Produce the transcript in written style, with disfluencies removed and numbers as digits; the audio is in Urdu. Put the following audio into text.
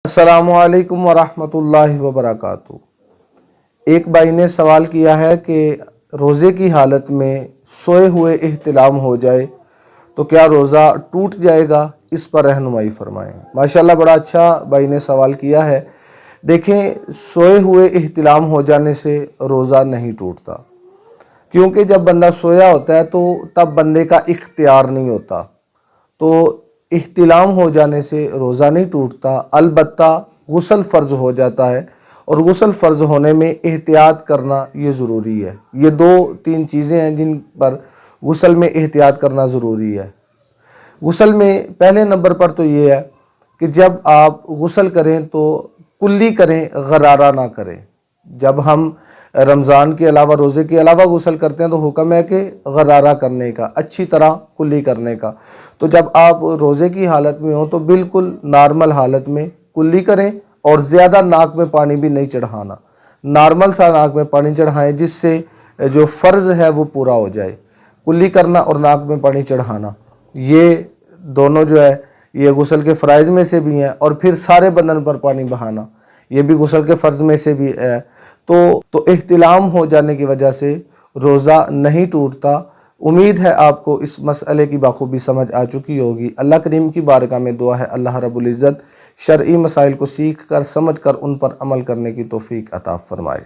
السلام علیکم ورحمۃ اللہ وبرکاتہ۔ ایک بھائی نے سوال کیا ہے کہ روزے کی حالت میں سوئے ہوئے احتلام ہو جائے تو کیا روزہ ٹوٹ جائے گا؟ اس پر رہنمائی فرمائیں۔ ماشاءاللہ بڑا اچھا بھائی نے سوال کیا ہے۔ دیکھیں، سوئے ہوئے احتلام ہو جانے سے روزہ نہیں ٹوٹتا، کیونکہ جب بندہ سویا ہوتا ہے تو تب بندے کا اختیار نہیں ہوتا، تو احتلام ہو جانے سے روزہ نہیں ٹوٹتا، البتہ غسل فرض ہو جاتا ہے، اور غسل فرض ہونے میں احتیاط کرنا یہ ضروری ہے۔ یہ دو تین چیزیں ہیں جن پر غسل میں احتیاط کرنا ضروری ہے۔ غسل میں پہلے نمبر پر تو یہ ہے کہ جب آپ غسل کریں تو کلی کریں، غرارہ نہ کریں۔ جب ہم رمضان کے علاوہ، روزے کے علاوہ غسل کرتے ہیں تو حکم ہے کہ غرارہ کرنے کا، اچھی طرح کلی کرنے کا۔ تو جب آپ روزے کی حالت میں ہوں تو بالکل نارمل حالت میں کلی کریں، اور زیادہ ناک میں پانی بھی نہیں چڑھانا، نارمل سا ناک میں پانی چڑھائیں جس سے جو فرض ہے وہ پورا ہو جائے۔ کلی کرنا اور ناک میں پانی چڑھانا، یہ دونوں جو ہے یہ غسل کے فرائض میں سے بھی ہیں، اور پھر سارے بدن پر پانی بہانا یہ بھی غسل کے فرض میں سے بھی ہے۔ تو احتلام ہو جانے کی وجہ سے روزہ نہیں ٹوٹتا۔ امید ہے آپ کو اس مسئلے کی بخوبی سمجھ آ چکی ہوگی۔ اللہ کریم کی بارگاہ میں دعا ہے اللہ رب العزت شرعی مسائل کو سیکھ کر، سمجھ کر ان پر عمل کرنے کی توفیق عطا فرمائے۔